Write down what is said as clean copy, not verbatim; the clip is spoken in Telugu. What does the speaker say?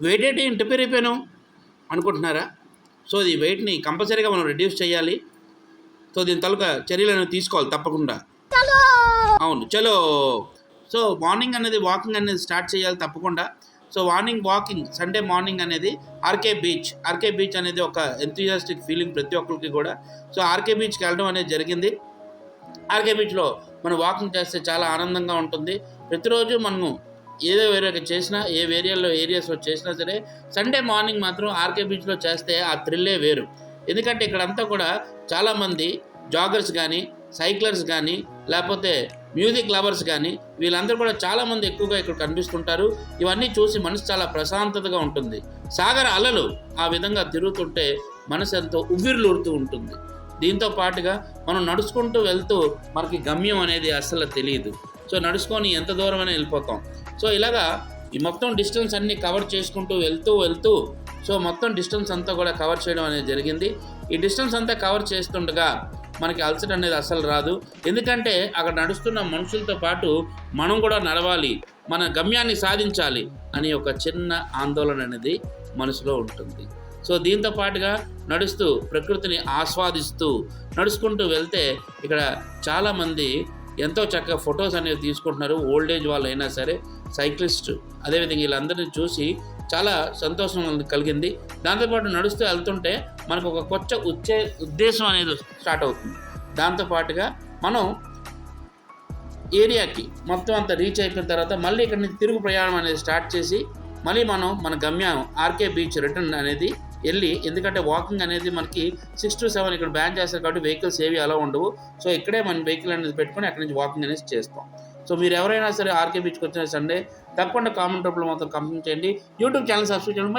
వెయిట్ ఏంటి ఇంత పెరిగిపోయాను అనుకుంటున్నారా? సో ఈ వెయిట్ని కంపల్సరీగా మనం రెడ్యూస్ చేయాలి. సో దీని తాలూకా చర్యలు అనేవి తీసుకోవాలి తప్పకుండా. అవును, చలో. సో మార్నింగ్ అనేది వాకింగ్ అనేది స్టార్ట్ చేయాలి తప్పకుండా. సో వాకింగ్ సండే మార్నింగ్ అనేది ఆర్కే బీచ్ అనేది ఒక ఎంతూజియాస్టిక్ ఫీలింగ్ ప్రతి ఒక్కరికి కూడా. సో ఆర్కే బీచ్కి వెళ్ళడం అనేది జరిగింది. ఆర్కే బీచ్లో మనం వాకింగ్ చేస్తే చాలా ఆనందంగా ఉంటుంది. ప్రతిరోజు మనము ఏదో వేరేగా చేసినా, ఏ ఏరియాస్లో చేసినా సరే, సండే మార్నింగ్ మాత్రం ఆర్కే బీచ్లో చేస్తే ఆ థ్రిల్లే వేరు. ఎందుకంటే ఇక్కడంతా కూడా చాలామంది జాగర్స్ కానీ, సైక్లర్స్ కానీ, లేకపోతే మ్యూజిక్ లవర్స్ కానీ, వీళ్ళందరూ కూడా చాలామంది ఎక్కువగా ఇక్కడ కనిపిస్తుంటారు. ఇవన్నీ చూసి మనసు చాలా ప్రశాంతతగా ఉంటుంది. సాగర అలలు ఆ విధంగా తిరుగుతుంటే మనసు ఎంతో ఉవ్విర్లూరుతూ ఉంటుంది. దీంతో పాటుగా మనం నడుచుకుంటూ వెళ్తూ మనకి గమ్యం అనేది అస్సలు తెలియదు. సో నడుచుకొని ఎంత దూరమైనా వెళ్ళిపోతాం. సో ఇలాగా ఈ మొత్తం డిస్టెన్స్ అన్నీ కవర్ చేసుకుంటూ వెళ్తూ సో మొత్తం డిస్టెన్స్ అంతా కూడా కవర్ చేయడం అనేది జరిగింది. ఈ డిస్టెన్స్ అంతా కవర్ చేస్తుండగా మనకి అలసట అనేది అస్సలు రాదు. ఎందుకంటే అక్కడ నడుస్తున్న మనుషులతో పాటు మనం కూడా నడవాలి, మన గమ్యాన్ని సాధించాలి అని ఒక చిన్న ఆందోళన అనేది మనసులో ఉంటుంది. సో దీంతో పాటుగా నడుస్తూ ప్రకృతిని ఆస్వాదిస్తూ నడుచుకుంటూ వెళ్తే ఇక్కడ చాలామంది ఎంతో చక్కగా ఫొటోస్ అనేవి తీసుకుంటున్నారు. ఓల్డ్ ఏజ్ వాళ్ళు అయినా సరే, సైక్లిస్ట్, అదేవిధంగా వీళ్ళందరినీ చూసి చాలా సంతోషం కలిగింది. దాంతోపాటు నడుస్తూ వెళ్తుంటే మనకు ఒక కొత్త ఉద్దేశం అనేది స్టార్ట్ అవుతుంది. దాంతోపాటుగా మనం ఏరియాకి మొత్తం అంతా రీచ్ అయిపోయిన తర్వాత మళ్ళీ ఇక్కడ నుంచి తిరుగు ప్రయాణం అనేది స్టార్ట్ చేసి మళ్ళీ మనం మన గమ్యం ఆర్కే బీచ్ రిటర్న్ అనేది వెళ్ళి, ఎందుకంటే వాకింగ్ అనేది మనకి 6 to 7 ఇక్కడ బ్యాన్ చేస్తారు కాబట్టి వెహికల్స్ ఏవి అలా ఉండవు. సో ఇక్కడే మన వెహికల్ అనేది పెట్టుకొని అక్కడి నుంచి వాకింగ్ అనేది చేస్తాం. సో మీరు ఎవరైనా సరే ఆర్కే బీచ్కి వచ్చిన సండే తప్పకుండా కామెంట్ రూపంలో మాత్రం కంప్లైంట్ చేయండి. యూట్యూబ్ ఛానల్ సబ్స్క్రైబ్ చేయండి.